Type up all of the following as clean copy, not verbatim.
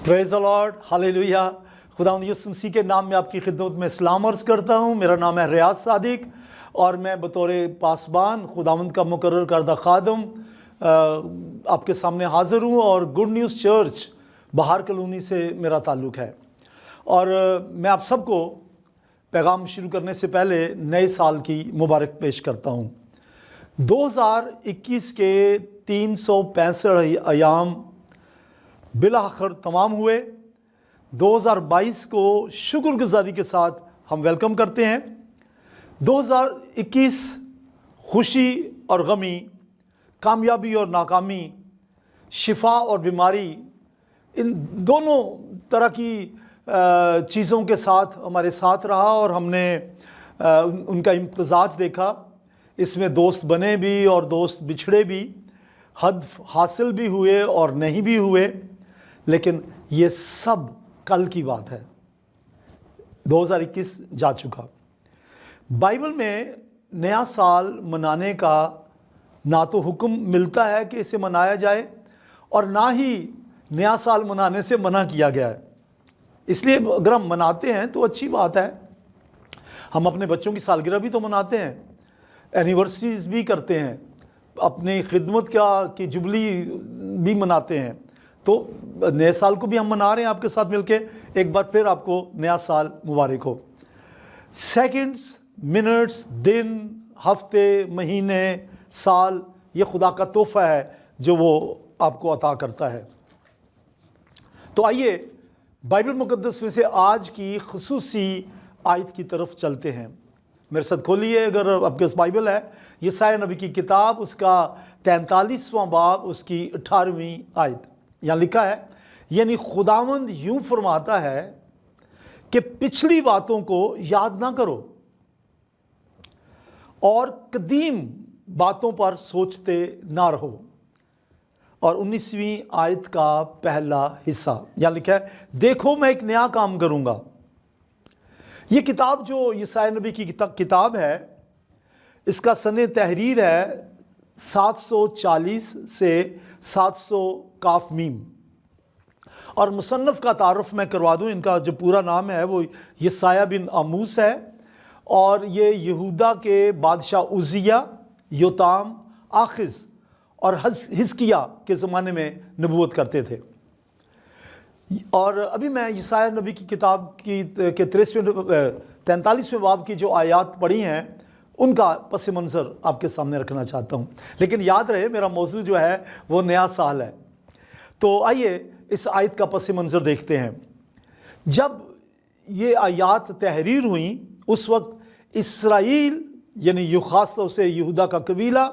Praise the Lord, hallelujah. खुदावंद यीशु मसीह के नाम में आपकी खिदमत में सलाम अर्ज़ करता हूँ। मेरा नाम है रियाज सादिक और मैं बतौर पासबान खुदावंद का मुकर्रर करदा खादम आपके सामने हाज़िर हूँ। और गुड न्यूज़ चर्च बाहर कॉलोनी से मेरा ताल्लुक़ है। और मैं आप सबको पैगाम शुरू करने से पहले नए साल की मुबारक पेश करता हूँ। 2021 के 365 अयाम बिलाखिर तमाम हुए। 2022 को शुक्रगुजारी के साथ हम वेलकम करते हैं। 2021 खुशी और गमी, कामयाबी और नाकामी, शिफा और बीमारी, इन दोनों तरह की चीज़ों के साथ हमारे साथ रहा और हमने उनका इम्तजाज देखा। इसमें दोस्त बने भी और दोस्त बिछड़े भी, हद हासिल भी हुए और नहीं भी हुए, लेकिन ये सब कल की बात है। 2021 जा चुका। बाइबल में नया साल मनाने का ना तो हुक्म मिलता है कि इसे मनाया जाए और ना ही नया साल मनाने से मना किया गया है। इसलिए अगर हम मनाते हैं तो अच्छी बात है। हम अपने बच्चों की सालगिरह भी तो मनाते हैं, एनिवर्सरीज भी करते हैं, अपनी खिदमत की जुबली भी मनाते हैं। तो नए साल को भी हम मना रहे हैं आपके साथ मिलके। एक बार फिर आपको नया साल मुबारक हो। सेकंड्स, मिनट्स, दिन, हफ्ते, महीने, साल, ये खुदा का तोहफ़ा है जो वो आपको अता करता है। तो आइए बाइबल मुक़द्दस में से आज की ख़ुसूसी आयत की तरफ चलते हैं। मेरे साथ खोलिए अगर आपके पास बाइबल है, यशायाह नबी की किताब, उसका 43वां बाब, उसकी 18वीं आयत। यहाँ लिखा है, यानी खुदावंद यूं फरमाता है कि पिछली बातों को याद ना करो और कदीम बातों पर सोचते ना रहो। और 19वीं आयत का पहला हिस्सा यहाँ लिखा है, देखो मैं एक नया काम करूंगा। ये किताब जो यशायाह नबी की किताब है, इसका सने तहरीर है 740 से 700 काफ मीम। और मुसन्नफ़ का तारुफ मैं करवा दूँ, इनका जो पूरा नाम है वो यशायाह बिन आमूस है और ये यहूदा के बादशाह उज़िया, योताम, आखिज़ और हिजकिय्याह के ज़माने में नबूवत करते थे। और अभी मैं यशायाह नबी की किताब की के 43वें बाब की जो आयात पढ़ी हैं उनका पस मंज़र आपके सामने रखना चाहता हूँ। लेकिन याद रहे मेरा मौजू जो है वो नया साल है। तो आइए इस आयत का पस मंज़र देखते हैं। जब ये आयात तहरीर हुई उस वक्त इसराइल यानी ख़ास तौर से यहूदा का कबीला,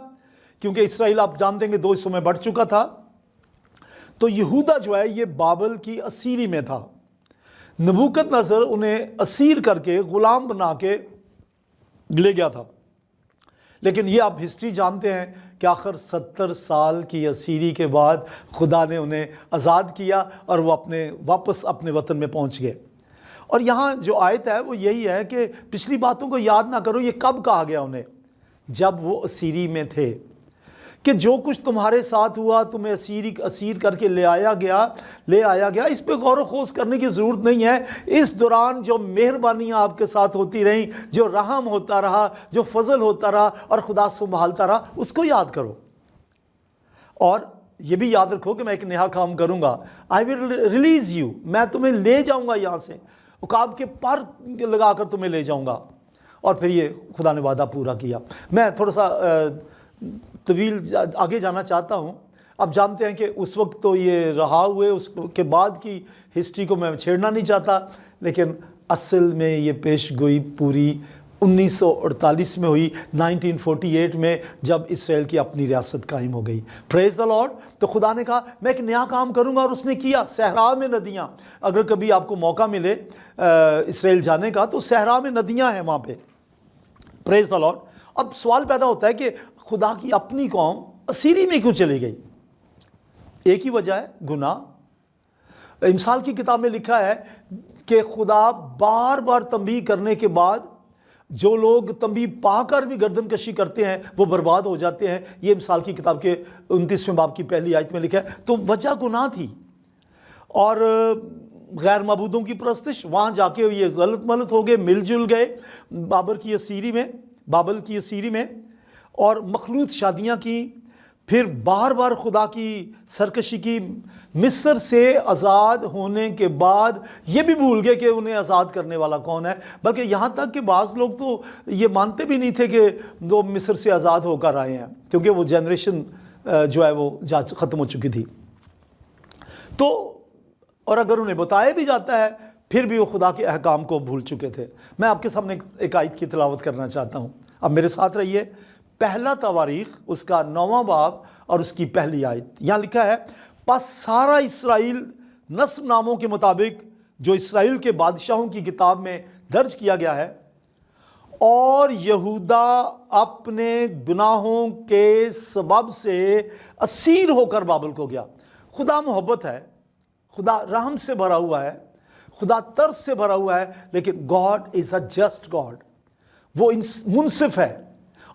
क्योंकि इसराइल आप जानते हैं कि 2 हिस्सों में बढ़ चुका था, तो यहूदा जो है ये बाबल की असीरी में था। नबूकदनेस्सर उन्हें असीर करके ग़ुलाम बना के ले गया था। लेकिन ये आप हिस्ट्री जानते हैं कि आखिर 70 साल की असीरी के बाद खुदा ने उन्हें आज़ाद किया और वो वापस अपने वतन में पहुंच गए। और यहाँ जो आयत है वो यही है कि पिछली बातों को याद ना करो। ये कब कहा गया उन्हें? जब वो असीरी में थे, कि जो कुछ तुम्हारे साथ हुआ तुम्हें असीर करके ले आया गया, इस पे गौर खोज करने की ज़रूरत नहीं है। इस दौरान जो मेहरबानियाँ आपके साथ होती रहीं, जो रहम होता रहा, जो फजल होता रहा और खुदा संभालता रहा, उसको याद करो। और ये भी याद रखो कि मैं एक नया काम करूँगा। आई विल रिलीज़ यू, मैं तुम्हें ले जाऊँगा यहाँ से, उकाब के पर लगा कर तुम्हें ले जाऊँगा। और फिर ये खुदा ने वादा पूरा किया। मैं थोड़ा सा तवील आगे जाना चाहता हूँ। अब जानते हैं कि उस वक्त तो ये रहा हुए, उसके बाद की हिस्ट्री को मैं छेड़ना नहीं चाहता, लेकिन असल में ये पेशगोई पूरी 1948 में हुई, 1948 में जब इसराइल की अपनी रियासत कायम हो गई। Praise the Lord. तो खुदा ने कहा मैं एक नया काम करूंगा और उसने किया। सहरा में नदियाँ, अगर कभी आपको मौका मिले इसराइल जाने का, तो सहरा में नदियाँ हैं वहाँ पे। Praise the Lord. अब सवाल पैदा होता है कि खुदा की अपनी कौम असीरी में क्यों चली गई? एक ही वजह है, गुनाह। इमसाल की किताब में लिखा है कि खुदा बार बार तंबीह करने के बाद जो लोग तंबीह पाकर भी गर्दन कशी करते हैं वो बर्बाद हो जाते हैं। ये इमसाल की किताब के 29वें बाब की पहली आयत में लिखा है। तो वजह गुनाह थी। اور غیر معبودوں کی پرستش، وہاں جا کے یہ غلط ملت ہو گئے، مل جل گئے بابل کی اسیری میں، اور مخلوط شادیاں کی، پھر بار بار خدا کی سرکشی کی۔ مصر سے آزاد ہونے کے بعد یہ بھی بھول گئے کہ انہیں آزاد کرنے والا کون ہے، بلکہ یہاں تک کہ بعض لوگ تو یہ مانتے بھی نہیں تھے کہ وہ مصر سے آزاد ہو کر آئے ہیں، کیونکہ وہ جنریشن جو ہے وہ ختم ہو چکی تھی۔ تو اور اگر انہیں بتایا بھی جاتا ہے پھر بھی وہ خدا کے احکام کو بھول چکے تھے۔ میں آپ کے سامنے ایک آیت کی تلاوت کرنا چاہتا ہوں، اب میرے ساتھ رہیے۔ پہلا تواریخ اس کا 9واں باب اور اس کی پہلی آیت، یہاں لکھا ہے، پس سارا اسرائیل نسب ناموں کے مطابق جو اسرائیل کے بادشاہوں کی کتاب میں درج کیا گیا ہے، اور یہودا اپنے گناہوں کے سبب سے اسیر ہو کر بابل کو گیا۔ خدا محبت ہے، خدا رحم سے بھرا ہوا ہے، خدا ترس سے بھرا ہوا ہے، لیکن God is a just God, وہ منصف ہے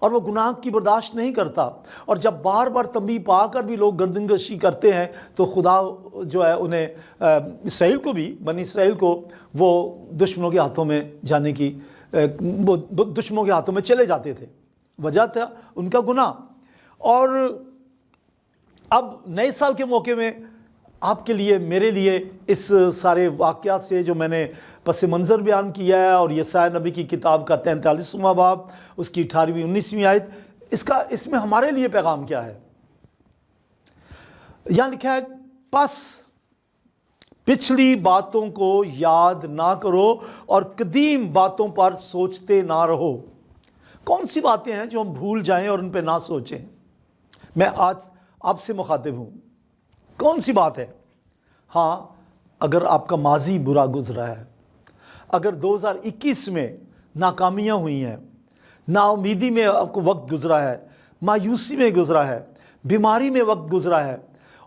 اور وہ گناہ کی برداشت نہیں کرتا۔ اور جب بار بار تنبیہ پا کر بھی لوگ گردنکشی کرتے ہیں تو خدا جو ہے انہیں اسرائیل کو بھی، بنی اسرائیل کو، وہ دشمنوں کے ہاتھوں میں جانے کی، وہ دشمنوں کے ہاتھوں میں چلے جاتے تھے، وجہ تھا ان کا گناہ۔ اور اب نئے سال کے موقع میں آپ کے لیے، میرے لیے، اس سارے واقعات سے جو میں نے پس منظر بیان کیا ہے، اور یسایا نبی کی کتاب کا 43واں باب، اس کی 18ویں 19ویں آیت، اس میں ہمارے لیے پیغام کیا ہے؟ یہاں لکھا ہے، پس پچھلی باتوں کو یاد نہ کرو اور قدیم باتوں پر سوچتے نہ رہو۔ کون سی باتیں ہیں جو ہم بھول جائیں اور ان پہ نہ سوچیں؟ میں آج آپ سے مخاطب ہوں، کون سی بات ہے؟ ہاں، اگر آپ کا ماضی برا گزرا ہے، اگر 2021 میں ناکامیاں ہوئی ہیں، نا امیدی میں آپ کو وقت گزرا ہے، مایوسی میں گزرا ہے، بیماری میں وقت گزرا ہے،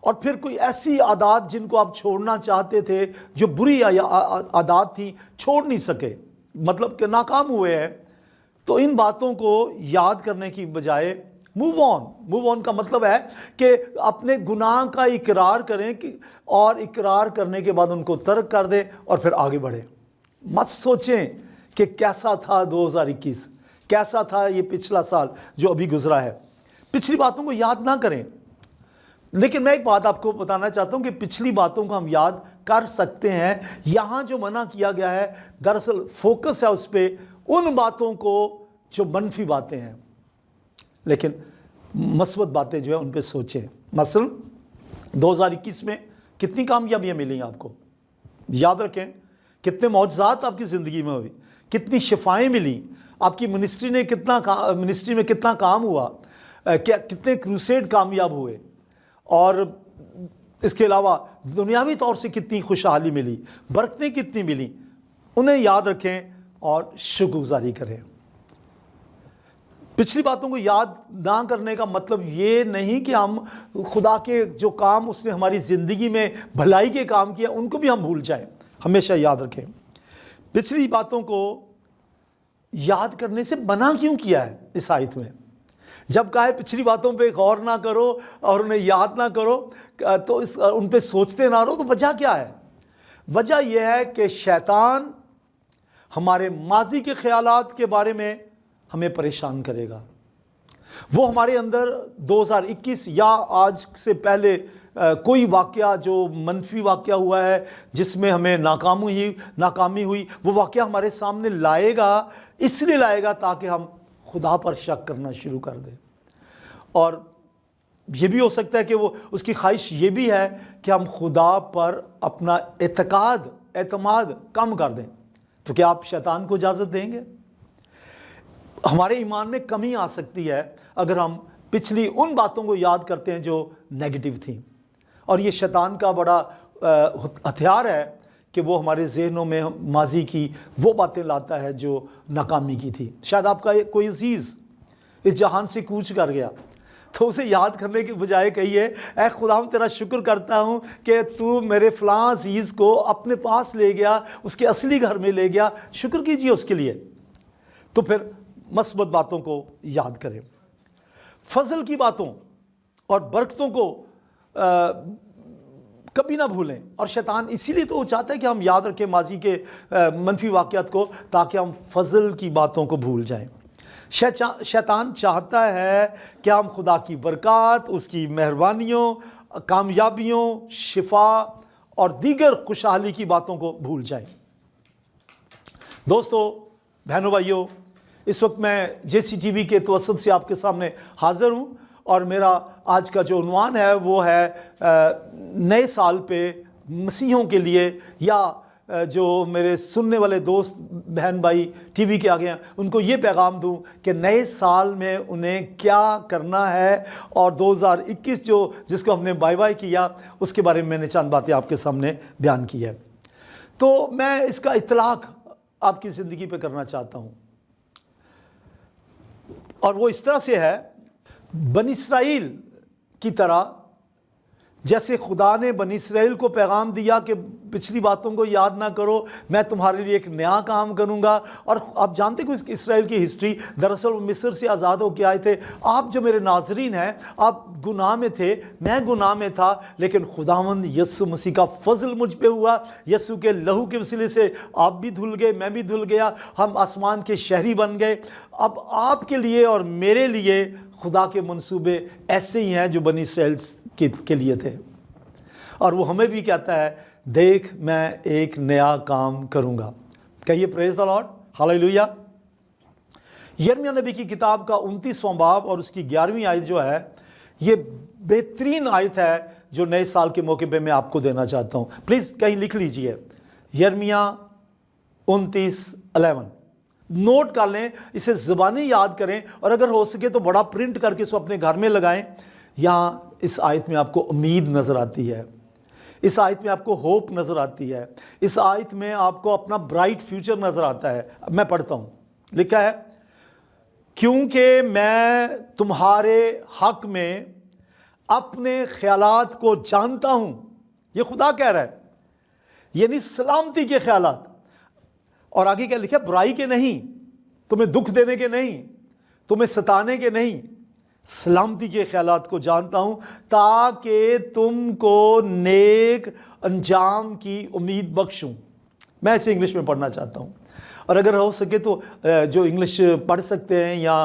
اور پھر کوئی ایسی عادات جن کو آپ چھوڑنا چاہتے تھے، جو بری عادات تھی، چھوڑ نہیں سکے، مطلب کہ ناکام ہوئے ہیں، تو ان باتوں کو یاد کرنے کی بجائے موو آن کا مطلب ہے کہ اپنے گناہ کا اقرار کریں، اور اقرار کرنے کے بعد ان کو ترک کر دیں اور پھر آگے بڑھیں۔ مت سوچیں کہ کیسا تھا 2021، کیسا تھا یہ پچھلا سال جو ابھی گزرا ہے، پچھلی باتوں کو یاد نہ کریں۔ لیکن میں ایک بات آپ کو بتانا چاہتا ہوں کہ پچھلی باتوں کو ہم یاد کر سکتے ہیں۔ یہاں جو منع کیا گیا ہے، دراصل فوکس ہے اس پہ، ان باتوں کو جو منفی باتیں ہیں، لیکن مثبت باتیں جو ہیں ان پہ سوچیں۔ مثلا 2021 میں کتنی کامیابیاں ملیں آپ کو، یاد رکھیں، کتنے معجزات آپ کی زندگی میں ہوئی، کتنی شفائیں ملیں، آپ کی منسٹری میں کتنا کام ہوا، کتنے کروسیڈ کامیاب ہوئے، اور اس کے علاوہ دنیاوی طور سے کتنی خوشحالی ملی، برکتیں کتنی ملیں، انہیں یاد رکھیں اور شکر گزاری کریں۔ پچھلی باتوں کو یاد نہ کرنے کا مطلب یہ نہیں کہ ہم خدا کے جو کام اس نے ہماری زندگی میں بھلائی کے کام کیا ان کو بھی ہم بھول جائیں۔ ہمیشہ یاد رکھیں۔ پچھلی باتوں کو یاد کرنے سے منع کیوں کیا ہے اس آیت میں؟ جب کہا ہے پچھلی باتوں پہ غور نہ کرو اور انہیں یاد نہ کرو، تو ان پہ سوچتے نہ رہو، تو وجہ کیا ہے؟ وجہ یہ ہے کہ شیطان ہمارے ماضی کے خیالات کے بارے میں ہمیں پریشان کرے گا۔ وہ ہمارے اندر 2021 یا آج سے پہلے کوئی واقعہ جو منفی واقعہ ہوا ہے، جس میں ہمیں ناکامی ہوئی، وہ واقعہ ہمارے سامنے لائے گا، اس لیے لائے گا تاکہ ہم خدا پر شک کرنا شروع کر دیں۔ اور یہ بھی ہو سکتا ہے کہ وہ اس کی خواہش یہ بھی ہے کہ ہم خدا پر اپنا اعتماد کم کر دیں۔ تو کیا آپ شیطان کو اجازت دیں گے؟ ہمارے ایمان میں کمی آ سکتی ہے اگر ہم پچھلی ان باتوں کو یاد کرتے ہیں جو نیگیٹو تھیں، اور یہ شیطان کا بڑا ہتھیار ہے کہ وہ ہمارے ذہنوں میں ماضی کی وہ باتیں لاتا ہے جو ناکامی کی تھی۔ شاید آپ کا کوئی عزیز اس جہان سے کوچ کر گیا، تو اسے یاد کرنے کے بجائے کہیے، اے خدا تیرا شکر کرتا ہوں کہ تو میرے فلاں عزیز کو اپنے پاس لے گیا، اس کے اصلی گھر میں لے گیا، شکر کیجیے اس کے لیے۔ تو پھر مثبت باتوں کو یاد کریں، فضل کی باتوں اور برکتوں कभी ना भूलें। और शैतान इसीलिए तो चाहता है कि हम याद रखें माजी के मनफी वाक़यात को, ताकि हम फजल की बातों को भूल जाएं। शैतान चाहता है कि हम खुदा की बरकत, उसकी मेहरबानियों, कामयाबियों, शिफा और दीगर खुशहाली की बातों को भूल जाएं। दोस्तों, बहनों, भाइयों, इस वक्त मैं JCTV के तवस्सुत से आपके सामने हाज़िर हूँ, और मेरा आज का जो उन्वान है वो है नए साल पे मसीहों के लिए, या जो मेरे सुनने वाले दोस्त बहन भाई टीवी के आगे हैं उनको ये पैगाम दूं कि नए साल में उन्हें क्या करना है, और 2021 जिसको हमने बाय बाय किया उसके बारे में मैंने चंद बातें आपके सामने बयान की है। तो मैं इसका इतलाक आपकी ज़िंदगी पे करना चाहता हूँ, और वो इस तरह से है, बनी इसराइल की तरह, जैसे खुदा ने बनी इसराइल को पैगाम दिया कि पिछली बातों को याद ना करो, मैं तुम्हारे लिए एक नया काम करूंगा। और आप जानते हो कि इसराइल की हिस्ट्री, दरअसल वो मिस्र से आज़ाद होकर आए थे। आप जो मेरे नाजरीन हैं, आप गुनाह में थे, मैं गुनाह में था, लेकिन खुदावंद यीशु मसीह का फजल मुझ पे हुआ। यीशु के लहू के वसीले से आप भी धुल गए, मैं भी धुल गया, हम आसमान के शहरी बन गए। अब आपके लिए और मेरे लिए खुदा के मंसूबे ऐसे ही हैं जो बनी इसराइल के लिए थे। और वो हमें भी कहता है, देख मैं एक नया काम करूंगा। कहिए प्रेज द लॉर्ड, हालेलुया। यिर्मयाह नबी की किताब का 29वां बाब और उसकी 11वीं आयत जो है, ये बेहतरीन आयत है जो नए साल के मौके पे मैं आपको देना चाहता हूँ। प्लीज़ कहीं लिख लीजिए, यिर्मयाह 29:11। नोट कर लें, इसे ज़बानी याद करें, और अगर हो सके तो बड़ा प्रिंट करके इसको अपने घर में लगाएं। यहाँ इस आयत में आपको उम्मीद नज़र आती है, इस आयत में आपको होप नज़र आती है, इस आयत में आपको अपना ब्राइट फ्यूचर नज़र आता है। मैं पढ़ता हूँ, लिखा है, क्योंकि मैं तुम्हारे हक में अपने ख्यालात को जानता हूँ। ये खुदा कह रहा है, यानी सलामती के ख्यालात। और आगे क्या लिखा, बुराई के नहीं, तुम्हें दुख देने के नहीं, तुम्हें सताने के नहीं, सलामती के ख्यालात को जानता हूं, ताकि तुमको नेक अंजाम की उम्मीद बख्शूं। मैं इसे इंग्लिश में पढ़ना चाहता हूं, और अगर हो सके तो जो इंग्लिश पढ़ सकते हैं या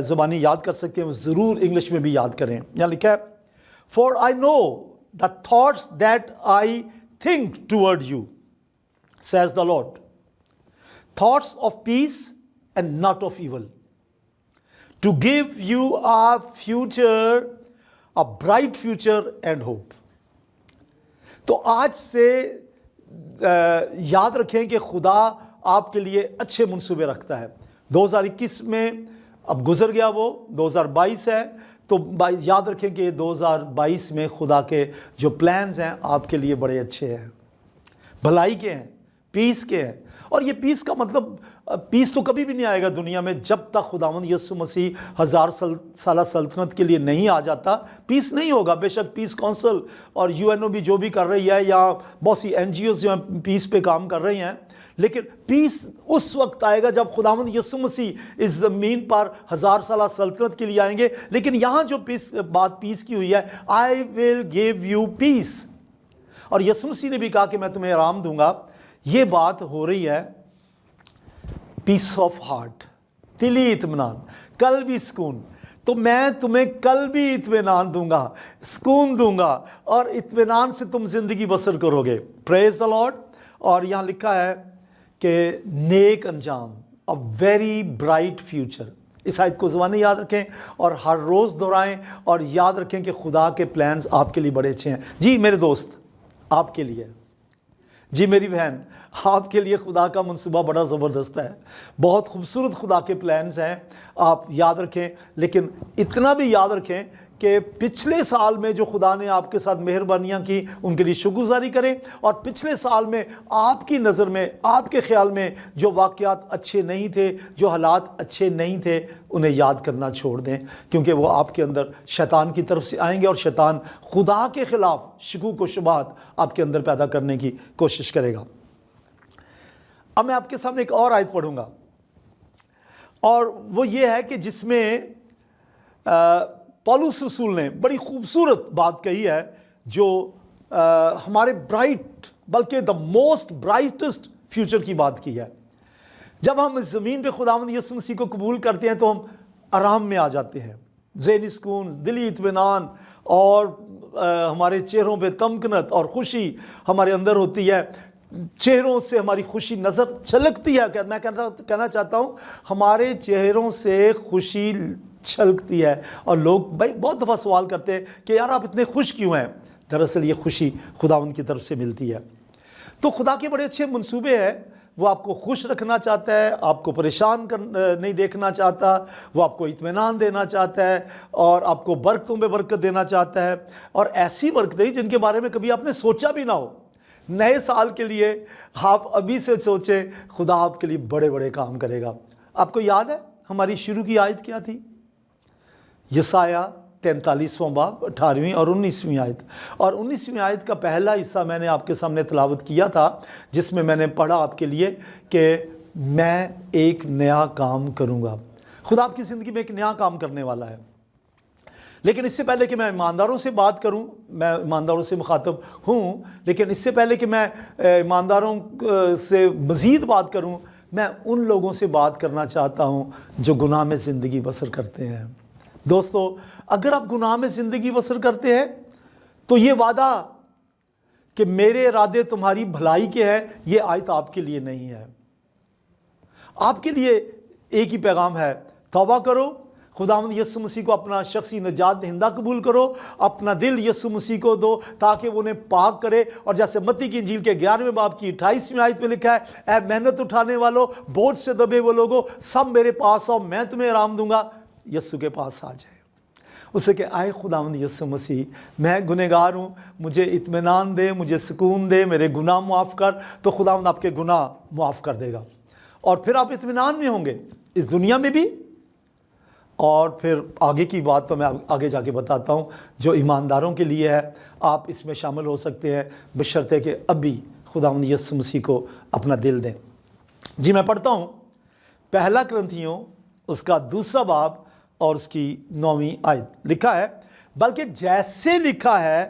ज़बानी याद कर सकते हैं वो ज़रूर इंग्लिश में भी याद करें। यहाँ लिखा है, for I know the thoughts that I think toward you, says the Lord, thoughts of peace and not of evil, to give you a future, a bright future and hope. तो आज से याद रखें कि खुदा आपके लिए अच्छे मंसूबे रखता है। 2021 में अब गुजर गया, वो 2022 है, तो याद रखें कि 2022 में खुदा के जो प्लान्स हैं आपके लिए बड़े अच्छे हैं, भलाई के हैं, पीस के हैं। और ये पीस का मतलब, पीस तो कभी भी नहीं आएगा दुनिया में जब तक खुदावंद यीशु मसीह 1000 साल सल्तनत के लिए नहीं आ जाता। पीस नहीं होगा। बेशक पीस काउंसिल और UNO भी जो भी कर रही है, या बहुत सी NGOs जो हैं पीस पे काम कर रही हैं, लेकिन पीस उस वक्त आएगा जब खुदावंद यीशु मसीह इस ज़मीन पर 1000 साल सल्तनत के लिए आएंगे। लेकिन यहाँ जो बात पीस की हुई है, I will give you peace, और यीशु मसीह ने भी कहा कि मैं तुम्हें आराम दूंगा। ये बात हो रही है पीस ऑफ हार्ट, दिली इत्मीनान, कल्बी सुकून। तो मैं तुम्हें कल्बी इत्मीनान दूंगा, सुकून दूंगा, और इत्मीनान से तुम जिंदगी बसर करोगे। Praise the Lord. और यहाँ लिखा है कि नेक अंजाम, अ वेरी ब्राइट फ्यूचर। इस आयत को ज़बानी याद रखें और हर रोज़ दोहराएं, और याद रखें कि खुदा के प्लान्स आपके लिए बड़े अच्छे हैं। जी मेरे दोस्त, आपके लिए, जी मेरी बहन, आपके लिए खुदा का मंसूबा बड़ा ज़बरदस्त है। बहुत खूबसूरत खुदा के प्लान्स हैं, आप याद रखें। लेकिन इतना भी याद रखें कि पिछले साल में जो खुदा ने आपके साथ मेहरबानियाँ की, उनके लिए शुक्रगुजारी करें। और पिछले साल में आपकी नज़र में, आपके ख्याल में जो वाक़यात अच्छे नहीं थे, जो हालात अच्छे नहीं थे, उन्हें याद करना छोड़ दें, क्योंकि वो आपके अंदर शैतान की तरफ से आएंगे, और शैतान खुदा के ख़िलाफ़ शकूक व शुबहात आपके अंदर पैदा करने की कोशिश करेगा। अब मैं आपके सामने एक और आयत पढ़ूँगा, और वो ये है कि जिसमें पौलुस रसूल ने बड़ी खूबसूरत बात कही है, जो ہمارے برائٹ بلکہ دا موسٹ برائٹسٹ فیوچر کی بات کی ہے۔ جب ہم اس زمین پہ خداوند یسوع مسیح کو قبول کرتے ہیں تو ہم آرام میں آ جاتے ہیں، ذہنی سکون، دلی اطمینان، اور ہمارے چہروں پہ تمکنت اور خوشی ہمارے اندر ہوتی ہے، چہروں سے ہماری خوشی نظر چھلکتی ہے۔ میں کہنا چاہتا ہوں ہمارے چہروں سے خوشی چھلکتی ہے، اور لوگ بہت دفعہ سوال کرتے ہیں کہ یار آپ اتنے خوش کیوں ہیں؟ دراصل یہ خوشی خداوند کی طرف سے ملتی ہے۔ تو خدا کے بڑے اچھے منصوبے ہیں، وہ آپ کو خوش رکھنا چاہتا ہے، آپ کو پریشان نہیں دیکھنا چاہتا، وہ آپ کو اطمینان دینا چاہتا ہے، اور آپ کو برکتوں میں برکت دینا چاہتا ہے، اور ایسی برکتیں جن کے بارے میں کبھی آپ نے سوچا بھی نہ ہو۔ نئے سال کے لیے آپ ابھی سے سوچیں، خدا آپ کے لیے بڑے بڑے کام کرے گا۔ آپ کو یاد ہے ہماری شروع کی آیت کیا تھی؟ یسایہ 43واں باب 18ویں اور 19ویں آیت، اور 19ویں آیت کا پہلا حصہ میں نے آپ کے سامنے تلاوت کیا تھا، جس میں نے پڑھا آپ کے لیے کہ میں ایک نیا کام کروں گا۔ خدا آپ کی زندگی میں ایک نیا کام کرنے والا ہے۔ لیکن اس سے پہلے کہ میں ایمانداروں سے بات کروں، میں ایمانداروں سے مخاطب ہوں، لیکن اس سے پہلے کہ میں ایمانداروں سے مزید بات کروں، میں ان لوگوں سے بات کرنا چاہتا ہوں جو گناہ میں زندگی بسر کرتے ہیں۔ دوستو، اگر آپ گناہ میں زندگی بسر کرتے ہیں تو یہ وعدہ کہ میرے ارادے تمہاری بھلائی کے ہیں، یہ آیت آپ کے لیے نہیں ہے۔ آپ کے لیے ایک ہی پیغام ہے، توبہ کرو، خداوند یسوع مسیح کو اپنا شخصی نجات دہندہ قبول کرو، اپنا دل یسوع مسیح کو دو تاکہ وہ انہیں پاک کرے۔ اور جیسے متی کی انجیل کے 11ویں باب کی 28ویں آیت میں لکھا ہے، اے محنت اٹھانے والوں، بوجھ سے دبے وہ لوگوں، سب میرے پاس آؤ، میں تمہیں آرام دوں گا۔ یسوع کے پاس آ جائے، اسے کہ آئے خداوند یسوع مسیح، میں گنہگار ہوں، مجھے اطمینان دے، مجھے سکون دے، میرے گناہ معاف کر۔ تو خداوند آپ کے گناہ معاف کر دے گا، اور پھر آپ اطمینان میں ہوں گے اس دنیا میں بھی، اور پھر آگے کی بات تو میں آگے جا کے بتاتا ہوں جو ایمانداروں کے لیے ہے۔ آپ اس میں شامل ہو سکتے ہیں بشرطے کہ ابھی خداوند یسوع مسیح کو اپنا دل دیں۔ جی میں پڑھتا ہوں، پہلا کرنتھیوں اس کا 2 باب اور اس کی 9ویں آیت، لکھا ہے، بلکہ جیسے لکھا ہے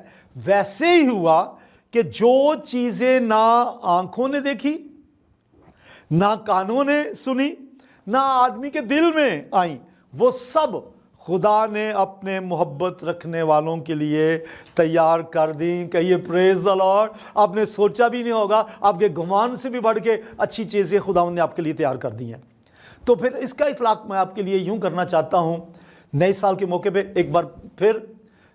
ویسے ہی ہوا کہ جو چیزیں نہ آنکھوں نے دیکھی، نہ کانوں نے سنی، نہ آدمی کے دل میں آئیں، وہ سب خدا نے اپنے محبت رکھنے والوں کے لیے تیار کر دیں۔ کہیے پریز دی لارڈ۔ آپ نے سوچا بھی نہیں ہوگا، آپ کے گمان سے بھی بڑھ کے اچھی چیزیں خداوند نے آپ کے لیے تیار کر دی ہیں۔ تو پھر اس کا اطلاق میں آپ کے لیے یوں کرنا چاہتا ہوں، نئے سال کے موقع پہ ایک بار پھر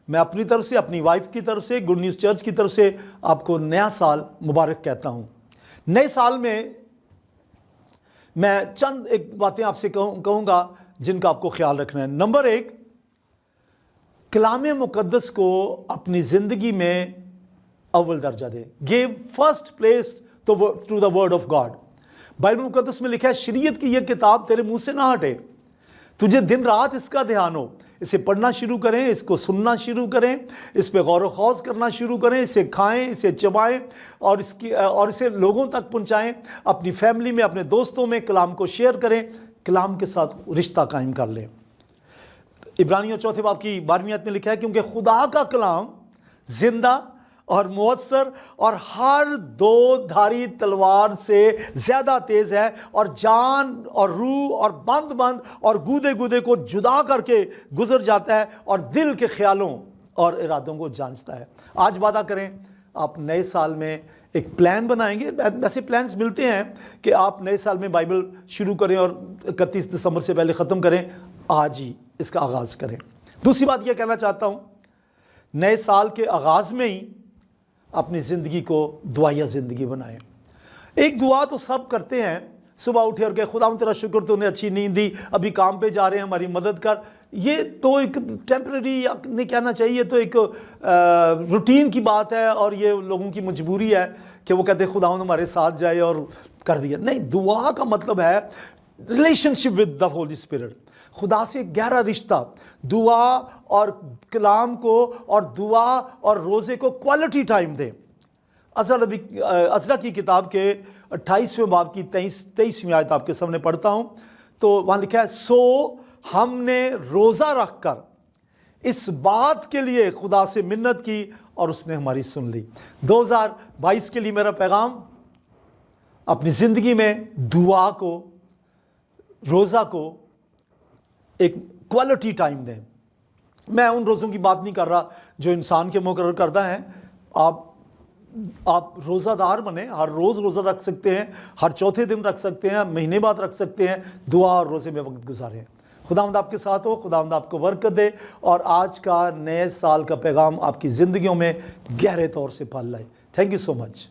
میں اپنی طرف سے، اپنی وائف کی طرف سے، گڈ نیوز چرچ کی طرف سے آپ کو نیا سال مبارک کہتا ہوں۔ نئے سال میں میں چند ایک باتیں آپ سے کہوں گا جن کا آپ کو خیال رکھنا ہے۔ نمبر 1، کلام مقدس کو اپنی زندگی میں اول درجہ دے۔ Give first place to the word of God. Bible مقدس میں لکھا ہے، شریعت کی یہ کتاب تیرے منہ سے نہ ہٹے، تجھے دن رات اس کا دھیان ہو۔ اسے پڑھنا شروع کریں، اس کو سننا شروع کریں، اس پہ غور و خوض کرنا شروع کریں، اسے کھائیں، اسے چبائیں، اور اسے لوگوں تک پہنچائیں، اپنی فیملی میں، اپنے دوستوں میں کلام کو شیئر کریں، کلام کے ساتھ رشتہ قائم کر لیں۔ عبرانیوں 4 باب کی 12ویں آیت میں لکھا ہے، کیونکہ خدا کا کلام زندہ اور مؤثر اور ہر 2 دھاری تلوار سے زیادہ تیز ہے، اور جان اور روح اور بند اور گودے گودے کو جدا کر کے گزر جاتا ہے، اور دل کے خیالوں اور ارادوں کو جانچتا ہے۔ آج وعدہ کریں آپ نئے سال میں ایک پلان بنائیں گے۔ ایسے پلانز ملتے ہیں کہ آپ نئے سال میں بائبل شروع کریں اور 31 دسمبر سے پہلے ختم کریں، آج ہی اس کا آغاز کریں۔ دوسری بات یہ کہنا چاہتا ہوں، نئے سال کے آغاز میں ہی اپنی زندگی کو دعائیہ زندگی بنائیں۔ ایک دعا تو سب کرتے ہیں، صبح اٹھے اور کہے خدا تیرا شکر تو نے اچھی نیند دی، ابھی کام پہ جا رہے ہیں، ہماری مدد کر۔ یہ تو ایک ٹیمپرری نہیں کہنا چاہیے، تو ایک روٹین کی بات ہے، اور یہ لوگوں کی مجبوری ہے کہ وہ کہتے ہیں خدا ہمارے ساتھ جائے اور کر دیا۔ نہیں، دعا کا مطلب ہے relationship with the holy spirit, خدا سے گہرا رشتہ۔ دعا اور کلام کو اور دعا اور روزے کو کوالٹی ٹائم دیں۔ عزرا کی کتاب کے 28ویں باب کی 23ویں آیت آپ کے سامنے پڑھتا ہوں، تو وہاں لکھا ہے، سو ہم نے روزہ رکھ کر इस बात के लिए खुदा से मिन्नत की और उसने हमारी सुन ली। 2022 के लिए मेरा पैगाम, अपनी ज़िंदगी में दुआ को, रोज़ा को एक क्वालिटी टाइम दें। मैं उन रोज़ों की बात नहीं कर रहा जो इंसान के मुकर्रर करता है। आप रोज़ादार बने, हर रोज़ रोज़ा रख सकते हैं, हर चौथे दिन रख सकते हैं, महीने बाद रख सकते हैं। दुआ और रोज़े में वक्त गुजारें। खुदावंद आपके साथ हो, खुदावंद आपको बरकत दे और आज का नए साल का पैगाम आपकी ज़िंदगियों में गहरे तौर से फल लाए। Thank you so much.